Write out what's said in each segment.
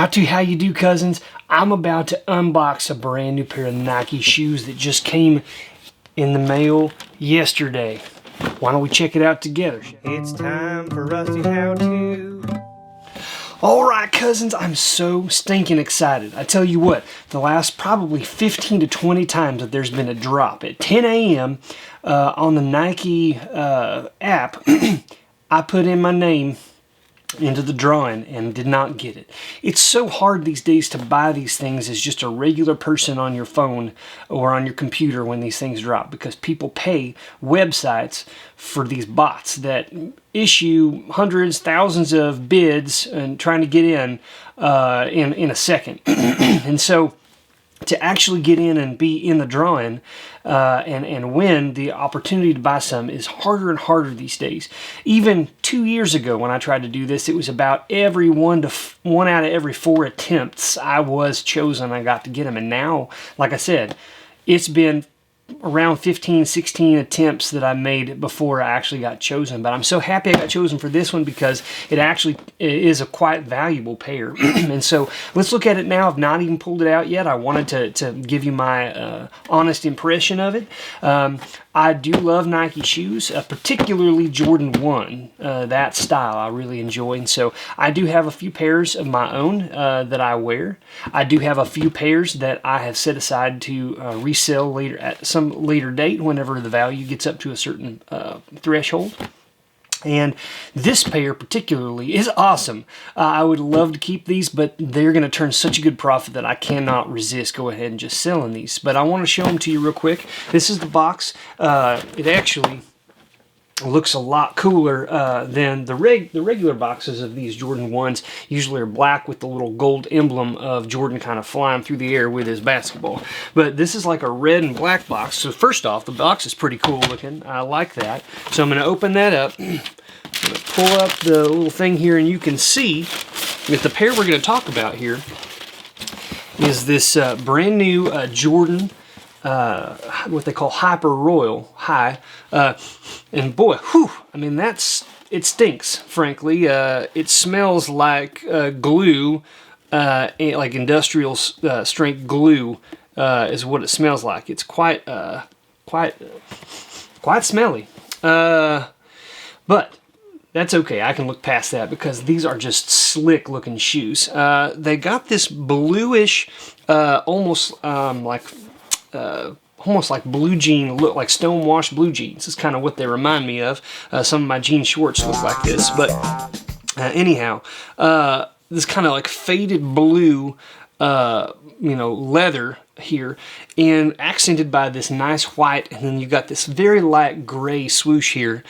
How you do, cousins? I'm about to unbox a brand new pair of Nike shoes that just came in the mail yesterday. Why don't we check it out together? It's time for Rusty How To. Alright, cousins, I'm so stinking excited. I tell you what, the last probably 15 to 20 times that there's been a drop at 10 a.m. On the Nike app, I put in my name into the drawing and did not get it. It's so hard these days to buy these things as just a regular person on your phone or on your computer when these things drop, because people pay websites for these bots that issue hundreds, thousands of bids and trying to get in a second. And so to actually get in and be in the drawing and win the opportunity to buy some is harder and harder these days. Even 2 years ago when I tried to do this, it was about every one out of every 4 attempts I was chosen, I got to get them. And now, like I said, it's been around 15, 16 attempts that I made before I actually got chosen. But I'm so happy I got chosen for this one because it actually is a quite valuable pair. And so let's look at it now. I've not even pulled it out yet. I wanted to give you my honest impression of it. I do love Nike shoes, particularly Jordan 1, that style I really enjoy. And so I do have a few pairs of my own that I wear. I do have a few pairs that I have set aside to resell later at some later date whenever the value gets up to a certain threshold. And this pair particularly is awesome. I would love to keep these, but they're going to turn such a good profit that I cannot resist go ahead and just selling these. But I want to show them to you real quick. This is the box. It actually looks a lot cooler than the regular boxes of these Jordan 1s. Usually are black with the little gold emblem of Jordan kind of flying through the air with his basketball. But this is like a red and black box. So first off, the box is pretty cool looking. I like that. So I'm going to open that up. I'm going to pull up the little thing here, and you can see that the pair we're going to talk about here is this brand new Jordan what they call Hyper Royal High, and boy, whew, I mean it stinks. Frankly, it smells like glue, like industrial strength glue, is what it smells like. It's quite smelly, but that's okay. I can look past that because these are just slick looking shoes. They got this bluish, almost like blue jean look, like stonewashed blue jeans. Is kind of what they remind me of. Some of my jean shorts look like this, but anyhow, this kind of like faded blue, leather here, and accented by this nice white, and then you got this very light gray swoosh here,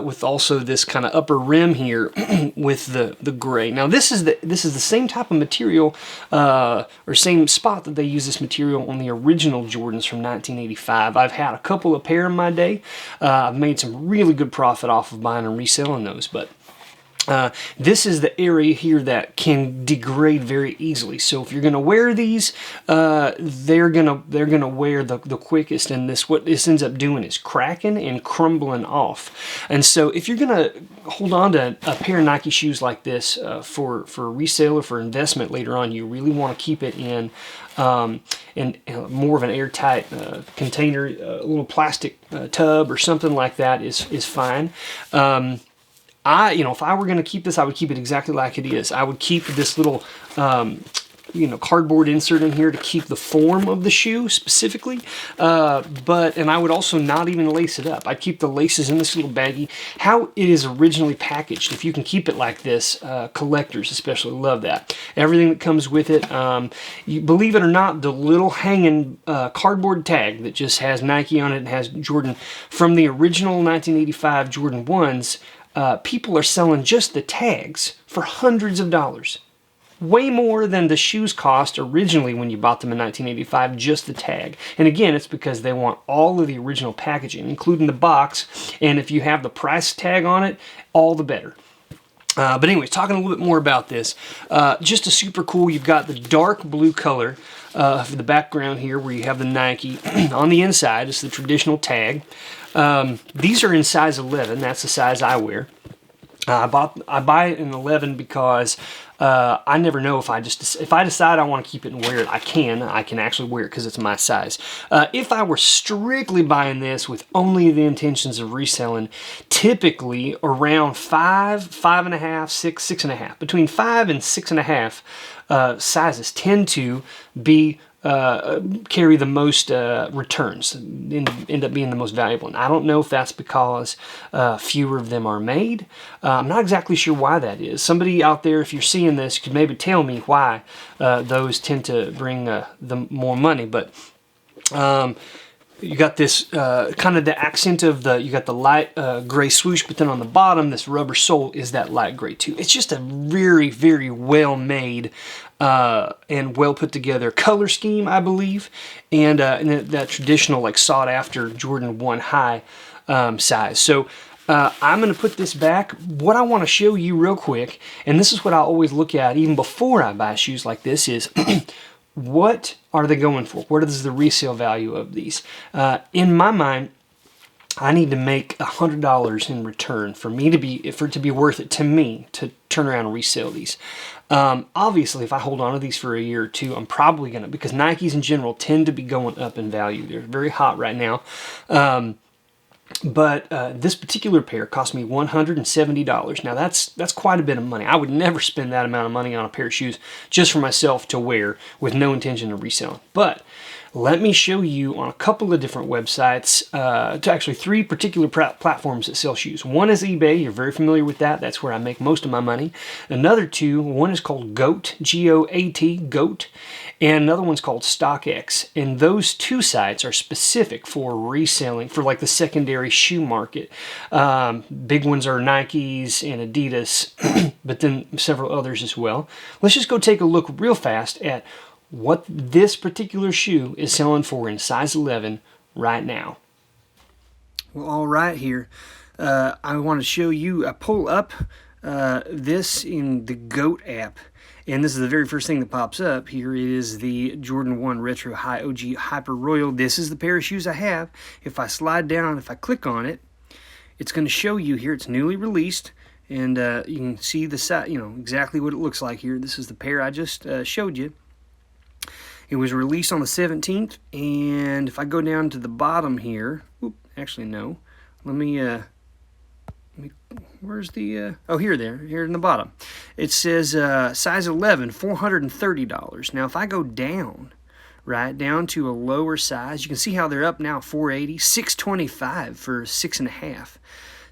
with also this kind of upper rim here with the gray. Now this is the same type of material, or same spot that they use this material on the original Jordans from 1985. I've had a couple of pair in my day. I've made some really good profit off of buying and reselling those, but this is the area here that can degrade very easily. So if you're going to wear these, they're gonna wear the quickest. And what this ends up doing is cracking and crumbling off. And so if you're going to hold on to a pair of Nike shoes like this for resale or for investment later on, you really want to keep it in more of an airtight container, a little plastic tub or something like that is fine. If I were going to keep this, I would keep it exactly like it is. I would keep this little, cardboard insert in here to keep the form of the shoe specifically. And I would also not even lace it up. I'd keep the laces in this little baggie. How it is originally packaged, if you can keep it like this, collectors especially love that. Everything that comes with it, you believe it or not, the little hanging cardboard tag that just has Nike on it and has Jordan from the original 1985 Jordan 1s, people are selling just the tags for hundreds of dollars. Way more than the shoes cost originally when you bought them in 1985, just the tag. And again, it's because they want all of the original packaging, including the box, and if you have the price tag on it, all the better. But anyways, talking a little bit more about this, just a super cool, you've got the dark blue color for the background here where you have the Nike. On the inside is the traditional tag. These are in size 11. That's the size I wear. I buy it in 11 because I never know if I decide I want to keep it and wear it, I can actually wear it because it's my size. If I were strictly buying this with only the intentions of reselling, typically around 5.5, 6.5, between 5 and 6.5 sizes tend to be carry the most returns, end up being the most valuable. And I don't know if that's because fewer of them are made. I'm not exactly sure why that is. Somebody out there, if you're seeing this, could maybe tell me why those tend to bring the more money. But you got this kind of the accent of you got the light gray swoosh, but then on the bottom, this rubber sole is that light gray too. It's just a very, very well made and well put together color scheme, I believe, and that traditional like sought after Jordan 1 high size. So I'm going to put this back. What I want to show you real quick, and this is what I always look at even before I buy shoes like this, is what are they going for? What is the resale value of these? In my mind, I need to make $100 in return for it to be worth it to me to turn around and resell these. Obviously, if I hold on to these for a year or two, I'm probably gonna, because Nikes in general tend to be going up in value. They're very hot right now. But this particular pair cost me $170. Now that's quite a bit of money. I would never spend that amount of money on a pair of shoes just for myself to wear with no intention of reselling. But let me show you on a couple of different websites, to actually 3 particular platforms that sell shoes. One is eBay. You're very familiar with that. That's where I make most of my money. Another 2, one is called GOAT, G-O-A-T, GOAT, and another one's called StockX. And those 2 sites are specific for reselling, for like the secondary shoe market. Big ones are Nikes and Adidas, but then several others as well. Let's just go take a look real fast at what this particular shoe is selling for in size 11 right now. Well, all right, here I want to show you. I pull up this in the GOAT app, and this is the very first thing that pops up. Here it is, the Jordan 1 Retro High OG Hyper Royal. This is the pair of shoes I have. If I slide down, if I click on it, it's going to show you here. It's newly released, and you can see the side, exactly what it looks like here. This is the pair I just showed you. It was released on the 17th, and if I go down to the bottom here, actually no, where's the, here in the bottom. It says size 11, $430. Now if I go down, right down to a lower size, you can see how they're up now, $480, $625 for 6.5,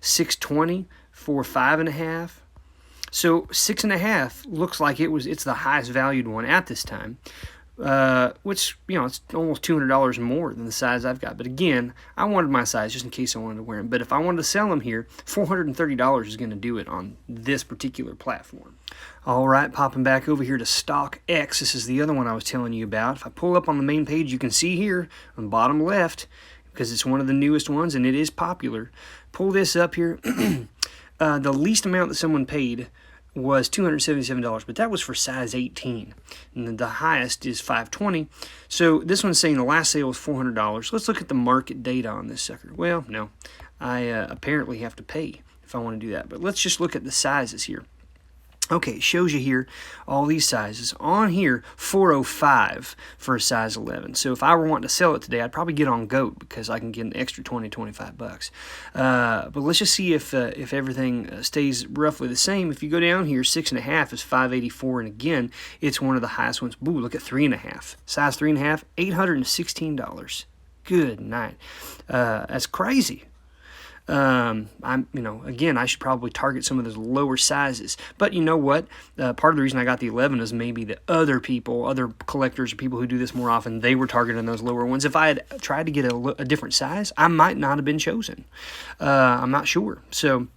$620 for 5.5. So 6.5 looks like it's the highest valued one at this time. Which, it's almost $200 more than the size I've got. But again, I wanted my size just in case I wanted to wear them. But if I wanted to sell them here, $430 is going to do it on this particular platform. All right, popping back over here to StockX. This is the other one I was telling you about. If I pull up on the main page, you can see here on the bottom left, because it's one of the newest ones and it is popular. Pull this up here. The least amount that someone paid was $277, but that was for size 18, and the highest is $520. So this one's saying the last sale was $400. Let's look at the market data on this sucker. Well, no, I apparently have to pay if I want to do that, but let's just look at the sizes here. Okay, it shows you here all these sizes. On here, $405 for a size 11. So if I were wanting to sell it today, I'd probably get on GOAT because I can get an extra $20-25. But let's just see if everything stays roughly the same. If you go down here, 6.5 is $584, and again, it's one of the highest ones. Ooh, look at 3.5. Size 3.5, $816. Good night. That's crazy. Again, I should probably target some of those lower sizes. But you know what? Part of the reason I got the 11 is maybe the other collectors or people who do this more often, they were targeting those lower ones. If I had tried to get a different size, I might not have been chosen. I'm not sure. So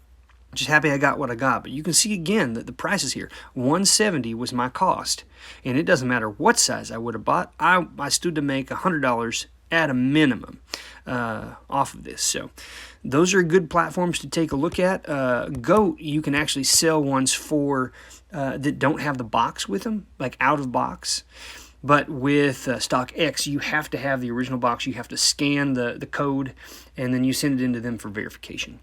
just happy I got what I got. But you can see again that the prices here, $170 was my cost. And it doesn't matter what size I would have bought. I stood to make $100 at a minimum off of this. So those are good platforms to take a look at. GOAT, you can actually sell ones for that don't have the box with them, like out of box. But with StockX, you have to have the original box. You have to scan the code, and then you send it into them for verification.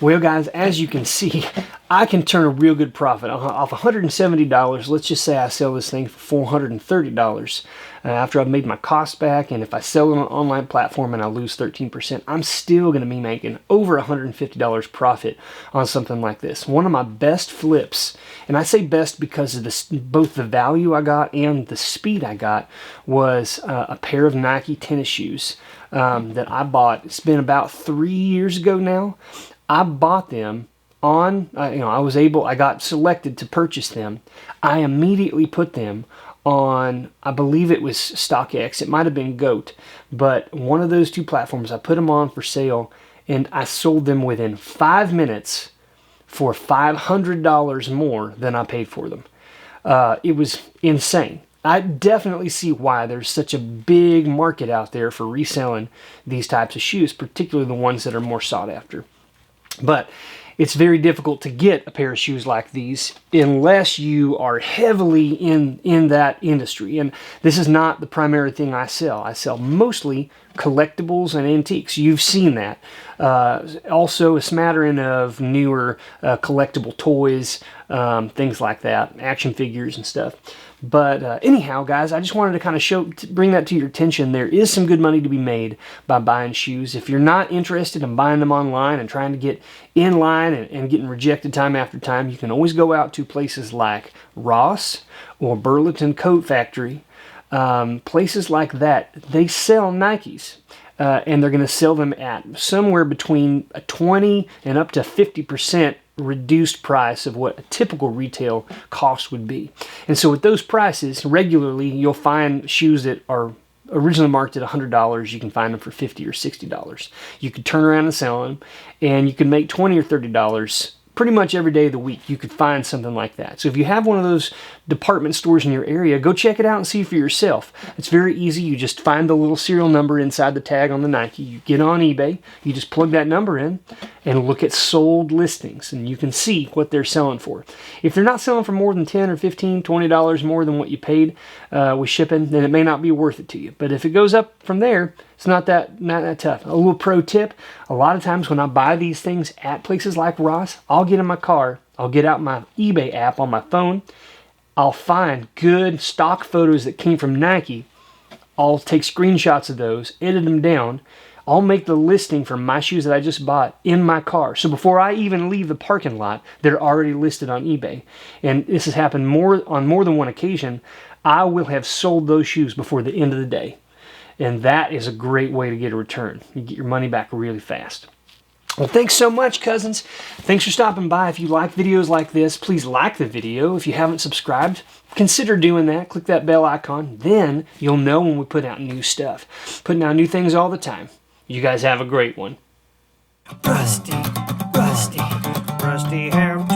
Well, guys, as you can see, I can turn a real good profit off $170. Let's just say I sell this thing for $430 after I've made my cost back, and if I sell it on an online platform and I lose 13%, I'm still going to be making over $150 profit on something like this. One of my best flips, and I say best because of this, both the value I got and the speed I got, was a pair of Nike tennis shoes that I bought. It's been about 3 years ago now. I bought them on, I got selected to purchase them. I immediately put them on, I believe it was StockX, it might have been GOAT, but one of those two platforms. I put them on for sale, and I sold them within 5 minutes for $500 more than I paid for them. It was insane. I definitely see why there's such a big market out there for reselling these types of shoes, particularly the ones that are more sought after. But it's very difficult to get a pair of shoes like these unless you are heavily in that industry. And this is not the primary thing I sell. I sell mostly collectibles and antiques. You've seen that. Also a smattering of newer collectible toys, things like that, action figures and stuff. But anyhow, guys, I just wanted to kind of bring that to your attention. There is some good money to be made by buying shoes. If you're not interested in buying them online and trying to get in line and getting rejected time after time, you can always go out to places like Ross or Burlington Coat Factory. Places like that, they sell Nikes. And they're going to sell them at somewhere between a 20 and up to 50% reduced price of what a typical retail cost would be. And so with those prices, regularly you'll find shoes that are originally marked at $100. You can find them for $50 or $60. You could turn around and sell them, and you can make $20 or $30 pretty much every day of the week. You could find something like that. So if you have one of those department stores in your area, go check it out and see for yourself. It's very easy. You just find the little serial number inside the tag on the Nike. You get on eBay, you just plug that number in and look at sold listings, and you can see what they're selling for. If they're not selling for more than $10 or $15, $20 more than what you paid with shipping, then it may not be worth it to you. But if it goes up from there, it's not that tough. A little pro tip, a lot of times when I buy these things at places like Ross, I'll get in my car, I'll get out my eBay app on my phone, I'll find good stock photos that came from Nike, I'll take screenshots of those, edit them down, I'll make the listing for my shoes that I just bought in my car. So before I even leave the parking lot, they're already listed on eBay. And this has happened on more than one occasion. I will have sold those shoes before the end of the day. And that is a great way to get a return. You get your money back really fast. Well, thanks so much, cousins. Thanks for stopping by. If you like videos like this, please like the video. If you haven't subscribed, consider doing that. Click that bell icon. Then you'll know when we put out new stuff. Putting out new things all the time. You guys have a great one. Rusty how